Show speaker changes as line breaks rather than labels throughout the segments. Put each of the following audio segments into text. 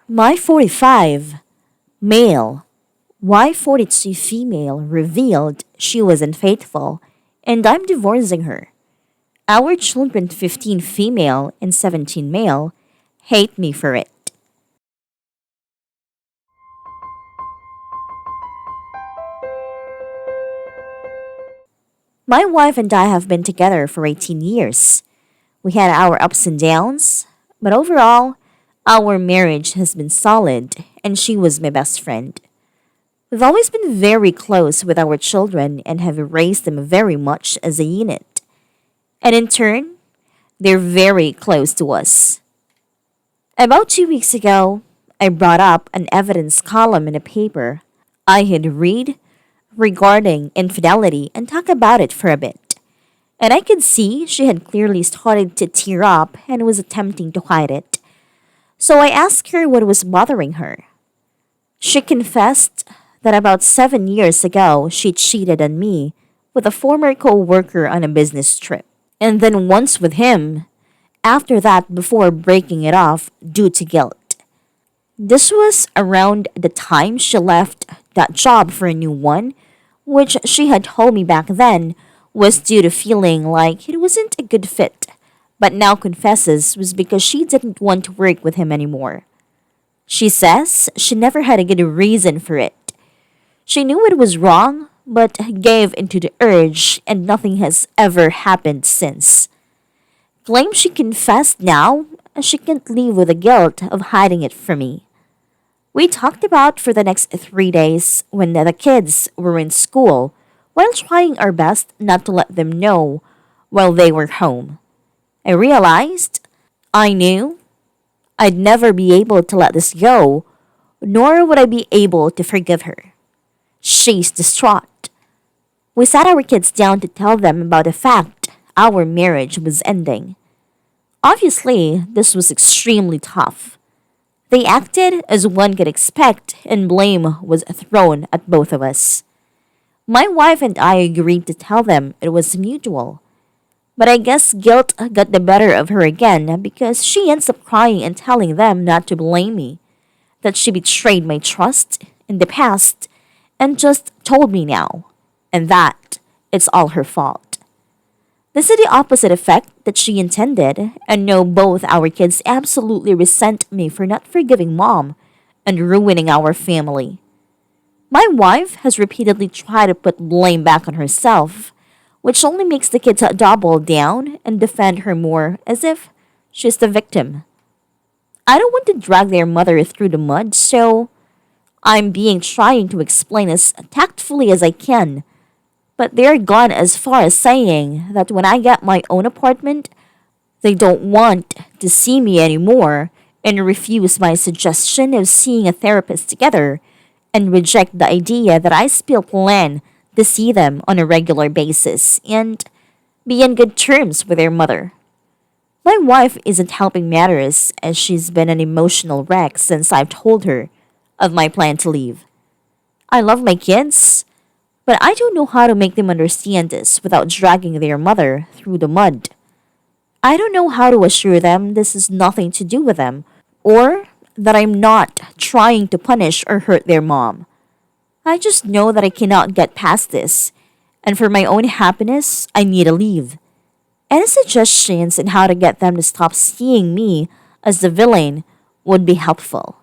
My 45, male. Y42 female revealed she was unfaithful, and I'm divorcing her. Our children 15 female and 17 male hate me for it. My wife and I have been together for 18 years. We had our ups and downs, but overall, our marriage has been solid, and she was my best friend. We've always been very close with our children and have raised them very much as a unit. And in turn, they're very close to us. About 2 weeks ago, I brought up an evidence column in a paper I had read regarding infidelity and talked about it for a bit. And I could see she had clearly started to tear up and was attempting to hide it. So I asked her what was bothering her. She confessed that about 7 years ago she cheated on me with a former co-worker on a business trip. And then once with him, after that before breaking it off due to guilt. This was around the time she left that job for a new one, which she had told me back then was due to feeling like it wasn't a good fit, but now confesses was because she didn't want to work with him anymore. She says she never had a good reason for it. She knew it was wrong, but gave into the urge, and nothing has ever happened since. Claims she confessed now, as she can't live with the guilt of hiding it from me. We talked about for the next 3 days when the kids were in school, while trying our best not to let them know while they were home. I realized I knew I'd never be able to let this go, nor would I be able to forgive her. She's distraught. We sat our kids down to tell them about the fact our marriage was ending. Obviously, this was extremely tough. They acted as one could expect, and blame was thrown at both of us. My wife and I agreed to tell them it was mutual. But I guess guilt got the better of her again because she ends up crying and telling them not to blame me, that she betrayed my trust in the past and just told me now, and that it's all her fault. This is the opposite effect that she intended, and know both our kids absolutely resent me for not forgiving mom and ruining our family. My wife has repeatedly tried to put blame back on herself, which only makes the kids double down and defend her more as if she's the victim. I don't want to drag their mother through the mud, so I'm being trying to explain as tactfully as I can, but they're gone as far as saying that when I get my own apartment, they don't want to see me anymore and refuse my suggestion of seeing a therapist together and reject the idea that I still plan to see them on a regular basis and be in good terms with their mother. My wife isn't helping matters as she's been an emotional wreck since I've told her of my plan to leave. I love my kids, but I don't know how to make them understand this without dragging their mother through the mud. I don't know how to assure them this has nothing to do with them, or that I'm not trying to punish or hurt their mom. I just know that I cannot get past this, and for my own happiness, I need to leave. Any suggestions on how to get them to stop seeing me as the villain would be helpful.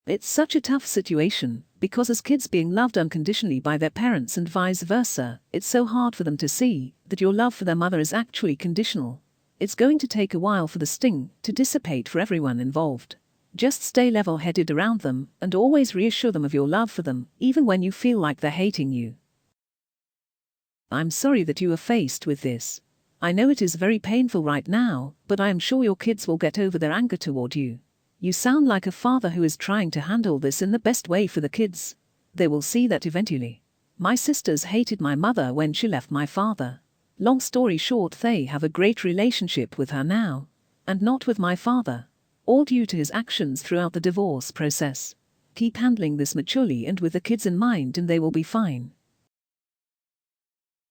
It's such a tough situation, because as kids being loved unconditionally by their parents and vice versa, it's so hard for them to see that your love for their mother is actually conditional. It's going to take a while for the sting to dissipate for everyone involved. Just stay level-headed around them and always reassure them of your love for them, even when you feel like they're hating you. I'm sorry that you are faced with this. I know it is very painful right now, but I am sure your kids will get over their anger toward you. You sound like a father who is trying to handle this in the best way for the kids. They will see that eventually. My sisters hated my mother when she left my father. Long story short, they have a great relationship with her now, and not with my father, all due to his actions throughout the divorce process. Keep handling this maturely and with the kids in mind, and they will be fine.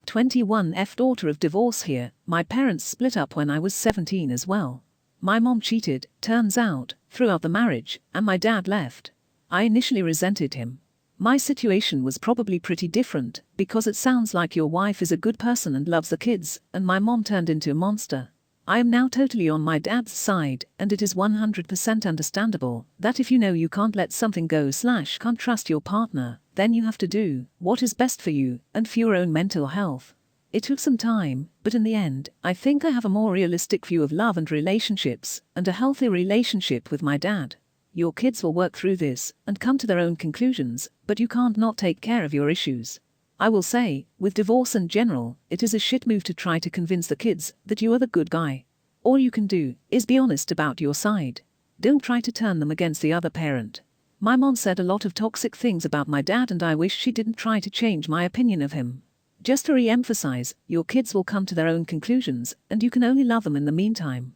21F daughter of divorce here. My parents split up when I was 17 as well. My mom cheated, turns out, throughout the marriage, and my dad left. I initially resented him. My situation was probably pretty different, because it sounds like your wife is a good person and loves the kids, and my mom turned into a monster. I am now totally on my dad's side, and it is 100% understandable that if you know you can't let something go / can't trust your partner, then you have to do what is best for you and for your own mental health. It took some time, but in the end, I think I have a more realistic view of love and relationships, and a healthy relationship with my dad. Your kids will work through this and come to their own conclusions, but you can't not take care of your issues. I will say, with divorce in general, it is a shit move to try to convince the kids that you are the good guy. All you can do is be honest about your side. Don't try to turn them against the other parent. My mom said a lot of toxic things about my dad, and I wish she didn't try to change my opinion of him. Just to re-emphasize, your kids will come to their own conclusions, and you can only love them in the meantime.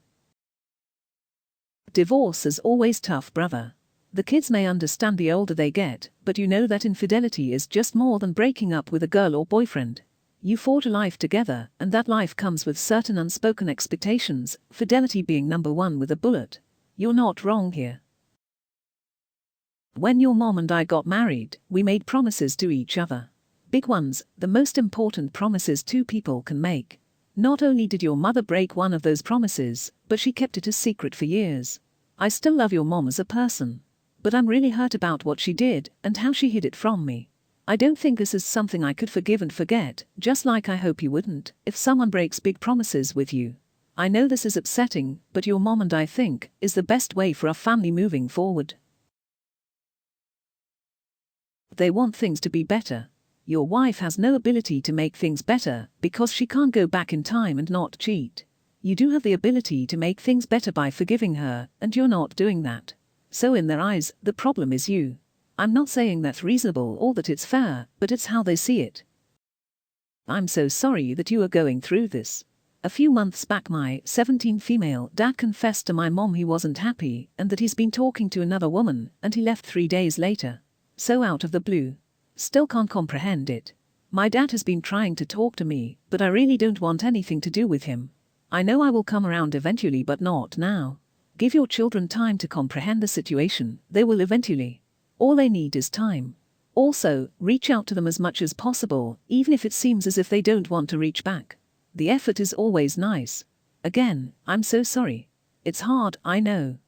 Divorce is always tough, brother. The kids may understand the older they get, but you know that infidelity is just more than breaking up with a girl or boyfriend. You fought a life together, and that life comes with certain unspoken expectations, fidelity being number one with a bullet. You're not wrong here. When your mom and I got married, we made promises to each other. Big ones, the most important promises two people can make. Not only did your mother break one of those promises, but she kept it a secret for years. I still love your mom as a person, but I'm really hurt about what she did and how she hid it from me. I don't think this is something I could forgive and forget, just like I hope you wouldn't if someone breaks big promises with you. I know this is upsetting, but your mom and I think is the best way for our family moving forward. They want things to be better. Your wife has no ability to make things better because she can't go back in time and not cheat. You do have the ability to make things better by forgiving her, and you're not doing that. So in their eyes, the problem is you. I'm not saying that's reasonable or that it's fair, but it's how they see it. I'm so sorry that you are going through this. A few months back, my 17 female dad confessed to my mom he wasn't happy and that he's been talking to another woman, and he left 3 days later. So out of the blue. Still can't comprehend it. My dad has been trying to talk to me, but I really don't want anything to do with him. I know I will come around eventually, but not now. Give your children time to comprehend the situation, they will eventually. All they need is time. Also, reach out to them as much as possible, even if it seems as if they don't want to reach back. The effort is always nice. Again, I'm so sorry. It's hard, I know.